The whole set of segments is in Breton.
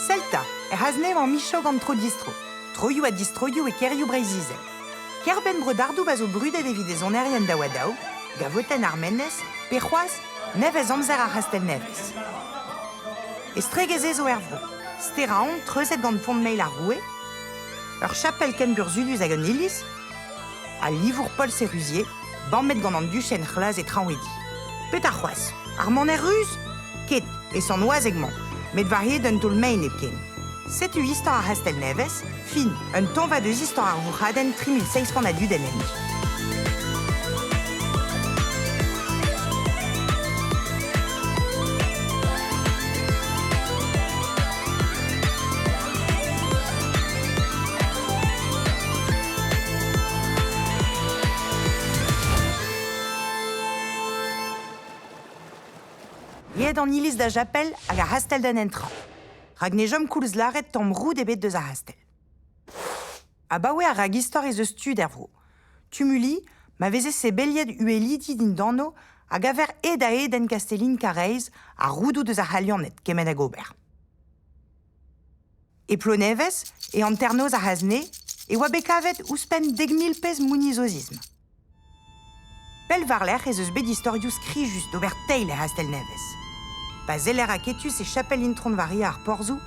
Celta, hasne en micho gant tro distro. Troioù a distroioù e kerioù breizizel. Kerben brodardou bazo brudet evit e zonerien da wadao, gavoten ar menez, perc'hoaz, nevez amzer ar hastel nevez. Estregez zo ervro. Steraon, treuzet gant pont meil ar roue, ur chapel ken burzudus hag un iliz, a livour Paul Sérusier, bammet gant an duchen c'hlaz et traouedi. Pet ar c'hoaz, ar maner ruz, ket, e son oaz egman, met varié d'un tol mein epken. Setu istor ar hastel nevez, fin, un ton va deus istor ar vourhaden 3600 aduden enni. Yed an iliz da japel hag ar hastel d'an entra. Rag ne jom koulz laret tamm roud ebet deus ar hastel. Abaoe a rag istor ez eus tud ervro. Tumuli, ma veze se beliet uelidi din danno hag aver ed a ed en kastelin kareiz a roudou deus ar halionet kemet a gober. E plonevez, e an ternoz ar hasne, e oa bekavet ouspen 10.000 pez mounizozisme. Pel varler ez eus bet istorioù skri just d'ober teil e hastel nevez. Pa zeller a ketus e chapel intron varia ar porzou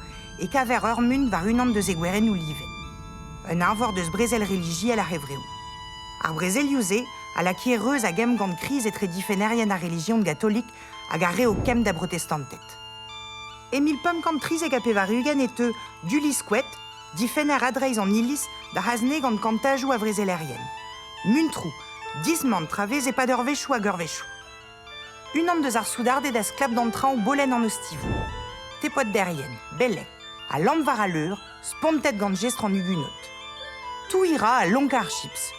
e kaver ur mun var unan deus e gweren ou livet. Un arvor deus brezel religiel ar hevreo. Ar brezelioù-se a la kiereuz hag em gant kriz etre difenerien ar religion gatolik hag ar reo kem da protestantet. Emil pom kant trizek a pevarugen et teu duliskouet, difener adreiz an iliz da hasne gant kantajou a vrezelerien. Muntrou, 10 mant travez e pad ur vechou hag ur vechou. Unan deus ar soudardet da sklap d'antra ou bolen an ostivou. Tepot derien, bellek, a lamp var a leur, spontet gant gestran ugunot. Tout ira a lonk ar chips.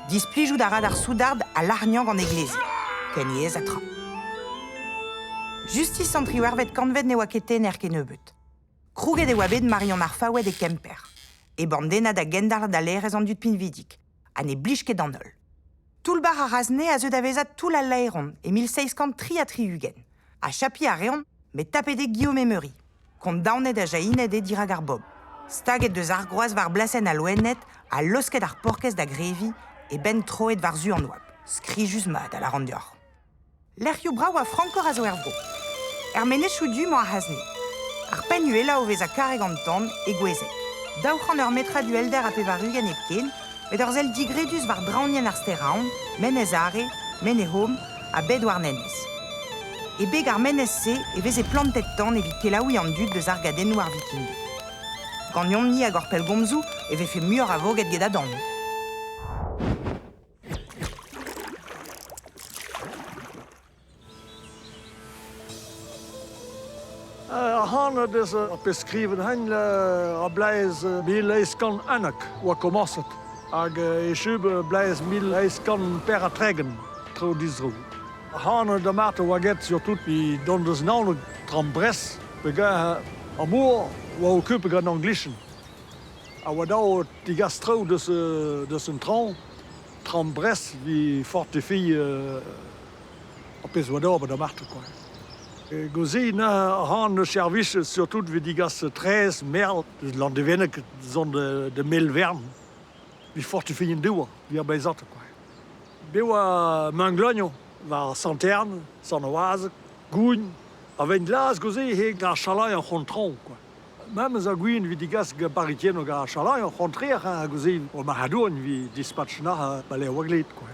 Displijou da rad ar soudard a largnan gant egleze. Ken yez a tra. Justice an triouarvet kanvet ne oa ket tener ken nebeut. Krouget e oa bet marion ar fawet e kemper. E bandena da gendar da lerez an dud pinvidik. A ne blij ket an ol. Tout bar a razne a zeu da vezat tout la laeron e 1603 a triugen. A chapi a reon, met tapede Guillaume Emery. Kont daonet a jainet e dirag ar bob. Staget deus ar groaz var blasen a loennet, a losket ar porkez da grevi e ben troet var zu an oab. Skrijus mat a la randior. L'erioù brav a frankor a zo ervro. Menechou du mo a razne. Ar penuela o vez a kareg an tan e gwezek. Daouc'han ur metra du elder a pevarugen e ken, et ur zel digredus var draonien ar steraon, menez are, menehom, a bed war nenez. E beg ar menez se, e vez e plantet tan evit kelaoui an dud deus ar gadennou ar vikinged. Gant ni hag ur pel gomzou, e vez fe muor a voget get adan. Han dus beskriven han bleiz mil kan anak wa commencet. Ag e chube bleiz mil kan per atregen tro disro. Han de mate wa get surtout i don des naune trambres bega amour wa occupe gan anglischen. A wa da di gastro dus un trambres vi fortifie op is wa da de mate quoi. Gozien han de service surtout wie die gas 13 merl dus land de wennek zon de mil wern wie fortifien duwer wie bij zat quoi. Bewa manglogno var santerne sanoise goun avec glas gozé he gar chalai en contron quoi. Même za goun wie die gas geparitien o gar chalai en contrer a gozé o mahadon wie dispatch na balé waglet quoi.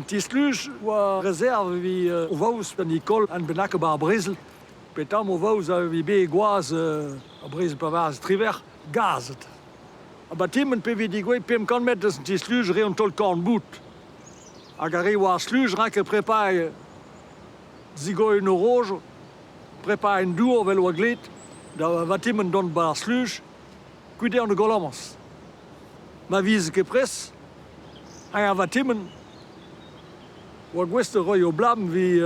Tisluch wa réserve vi o vaus ben Nicole an benakeba a Bresel. Petam o vaus a vi be goaz a Bresel pa vaz triver gazet. A batimen pe vi digwe pem kan met des tisluch re on tol korn bout. A gare wa sluch ranke prepae zigo un rouge, prepae un duo vel wa glet, da batimen don bar sluch, kuide an de golamos. Ma vise ke pres, a batimen wa gweste roi o blam vi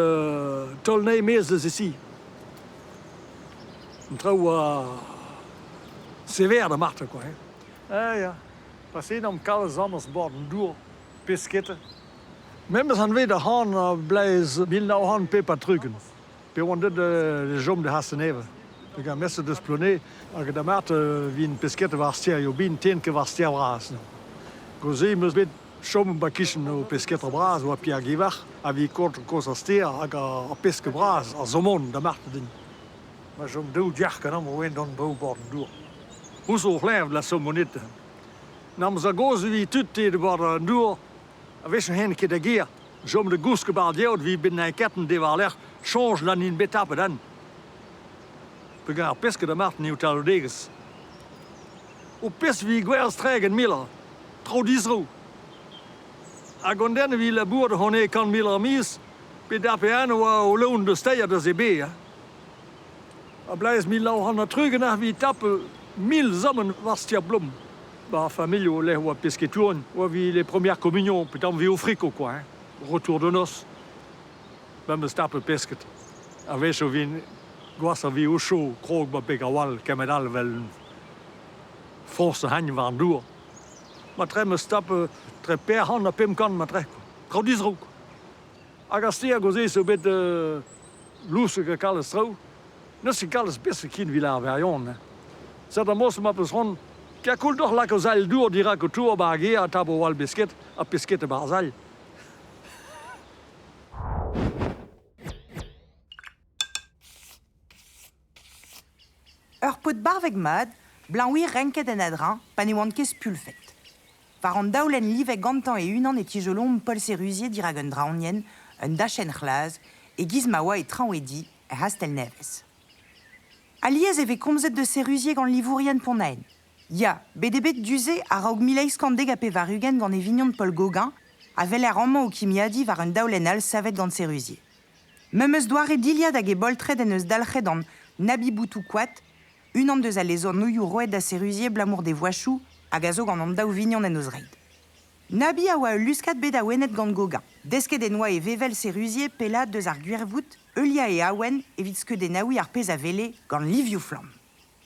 tolnei mez deus ici. Un trao sever de marta, quoi. Ja. Passeer om kale zomers borden door, piskitten. Members han weer de han blijz, wil nou han pepa trucken. Pe wonder de jom de hasten even. We gaan met z'n dus plannen. Als je de maat wie een pesquette was, je bin tien was braas. Gozé moest met schomen bakischen no pesquette braas, ou Pierre Guivar, a wie kort cosa steer, a pesque braas, a zomon de maat ding. Maar zo'n dood jacht kan we dan bouwborden door. Hoe zo blijft dat zo niet? Nam ze gozen wie tutte de borden door. Wees een keer de geer. Zo'n de goes gebaald wie binnen een ketten die wel echt change dan in betappen dan. We gaan pesken de maat nieuw talodeges. Op pes wie gwers tregen miller. Trouw disro. A gondenne wie la boerde honne kan miller mies. Bedappen o loon de steier de zebe. A blijs mi lau han trugen nach wie tappe mil sommen was ja blom. Ba familie o leh o pesquetourne, o wie les premières communions, peut-être wie au frico quoi. Hein. Retour de noces. Ben me stappen pesket. A wees o wie gwasser wie o show, kroog ba begawal, kemedal wel forse hanj waren door. Maar tre me stappen, tre per hand pim kan maar trek. Trouw disroek. Agastea gozé so bit loesige kalle strouw. Dus ik alles best kind wie la varion. Zet dan moest maar pas rond. Kijk cool toch la kozal door die rakotour bagé a tabo wal biscuit a pisket barzal. Ur pot barveg mad, blanc-oui renket en adrin, panewant kes pulfet. Varant daoulen livek gantan et unan et tijolom Paul Sérusier diragen draonien, un dachen chlaz, et gizmawa et tranwedi, et hastel neves. Aliez eve komzet de Sérusier gant livourien ponaen. Ya, bedebet duze a raog mileiz kandeg a pe varugen gant e vignon de Paul Gauguin, a veler amman o kimiadi var un daoulen al savet gant Sérusier. Memeus doare diliad hag e boltred en eus dalched an nabi boutou kwat, un an deus a lezor nouioù roed da Sérusier blamour des voachou, hag a zo gant an daou vignon en eus reid. Nabi a oa luskat bet a wenet gant Gauguin. Desket en oa e vevel Sérusier pelad deus ar guervout, eulia e awen evit ske den aoui ar pez a vele gant livioù flam.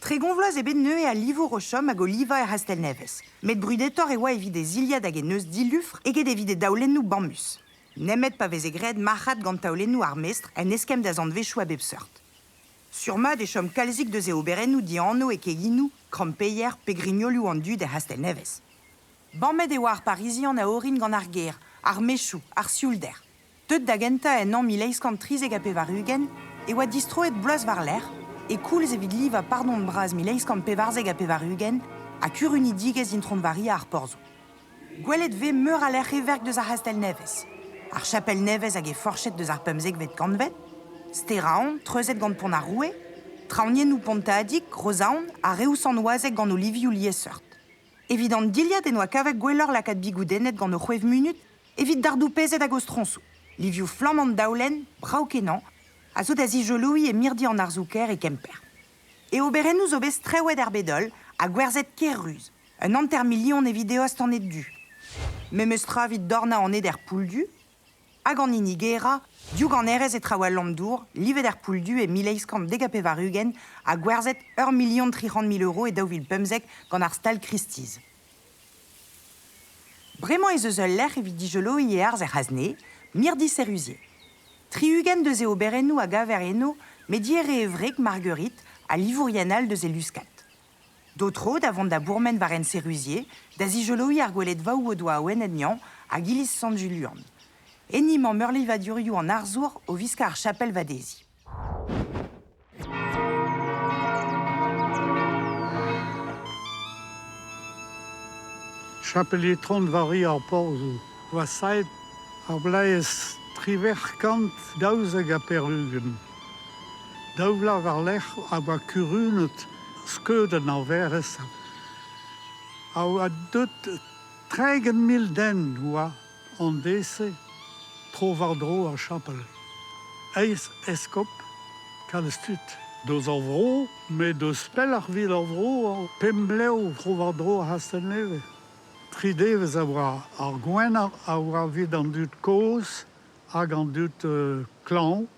Tre gonvloaz e bet neue a livou rochom hag o liva e hastel neves. Met brudetor e oa evit e ziliad hag e neus dilufr eget evit e daoulennou bammus. Nemet pa vez e gred marchat gant taoulennou ar mestr en eskem da zant vechou a bep seurt. Surma de chom kalzik deus e oberennou di anno e keginou, krampeier, pegrignolou an dud e hastel neves. Bammet e oa ar Parisian a orin gant ar ger, ar mechou, ar sioulder. Teut da genta en an mileiz kant trizeg a pe varugen, e oa distroet bloaz var l'er, e koulz evit liv a pardon de braz mileiz kant pe varzeg a pe varugen, a kuruni digez intron varia ar porzo. Gwelet ve meur a l'er reverk deus ar hastel neves. Ar chapel neves hag e forchet deus ar pemzeg vet kantvet, steraon, treuzet gant pon ar roue, traonien ou ponta adik, rozaon, a reous an oazeg gant o livioù liez seurt. Evidant diliad en oa kavek gwellor lakat bigoudennet gant o c'hwez munut, evit dardou pezet hag o stronsou. Livioù flamant daoulen, brao kenan, a zo da zijoloui e mirdi an ar zouker e kemper. E oberennou zo bez trewet ar bedol, a gwerzet ker ruz. Un antermilion e videost an et du. Memeus tra vit dorna an ed er pouldu, hag an inigera, dioug an erez e traoù al lamdour, livet er pouldu e mileiz kant deg a pe varugen, a gwerzet 1,3 € e daouvil pemzek gant ar stal kristiz. Bremañ ez eus ul lec'h evit dijoloui e arz er c'hazne, mirdi Sérusier. Triugen deus e oberennou a gaver eno, mediere e vreg Marguerite a livourienal deus e luskat. D'autro, davant da bourmen varen Sérusier, da zijoloui ar gwelet vaou o doa a oen ednian a gilis Sant Julian. Eniman meurli va durioù an arzour o viska ar chapel vadezi. Chapelier tron vari ar porzo. Oa sait ar blaez triverkant daouzeg a perugen. Daouvla var l'ech a oa kurunet skeudenn ar verez. A oa deut 30.000 den oa an dese tro var dro ar chapel. Eis eskop kalz tut. Deus ar vro, me deus spell ar vil ar vro, pem bleu tro var dro ar hastel neve. Tri devez a oa ar gwen a oa vid an dut koz hag an dut klan.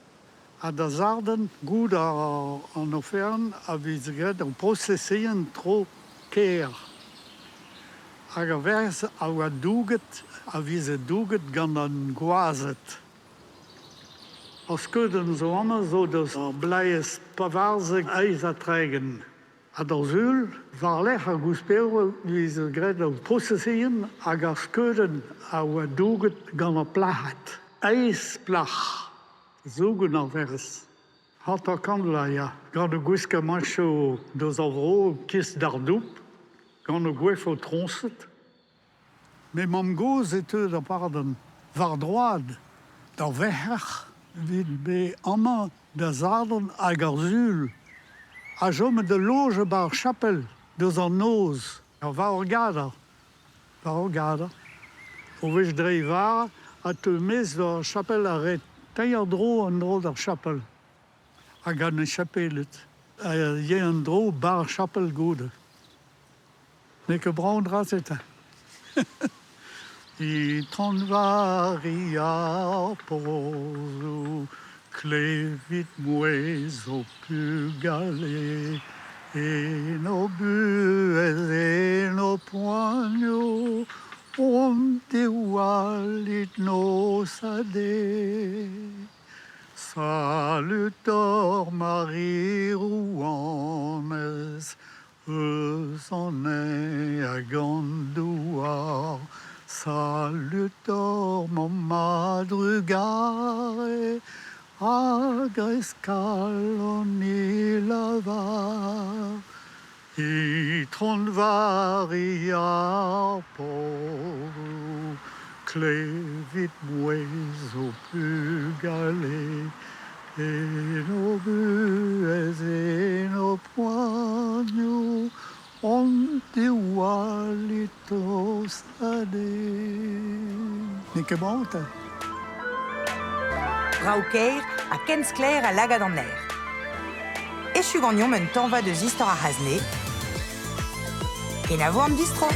A da zarden gout an ofern a viz gret an proseseien tro ker. Hag a verz a oa douget a viz e douget gant an goazet. Als kunnen ze allemaal zo dus blije pavarzig ijs uittrekken. En dan zul verleg en goed spelen, wie ze graag processeren, en als kunnen we doen het gaan plaat. IJsplag, zoeken alvers. Had dat kan ja. Gaan de goeske mancho dus overal kist daardoop, gaan de goe voor tronset. Maar mijn goe zit er op aarden, verdroid, daar weg. Wie bij allemaal de zaden à Garzul. A zo met de loge bij Chapelle, dus aan noos. Ja, waar gada. Hoe is drie waren, a te mis de Chapelle arrêt. Teier dro en dro der Chapelle. A gan een Chapelle. Je een dro bij Chapelle goede. Neke braun dra zitten. I tron varia pozo, clevit mueso pugale, e no bues e no poigno, onde valit nos ade. Salutor Marie Rouanes, s'en est à Gandoua. Salutor mon madrugare, agrescaloni lavar, i tron varia poru, clevit mueso pugale, et no bues et no poigno, onde walitos ade. Neke bonte. Raukeir a Kenskler à Laga d'Anner. Et je suis gagnon, men t'en va de Zistor à Hasné. Et n'avo am distro.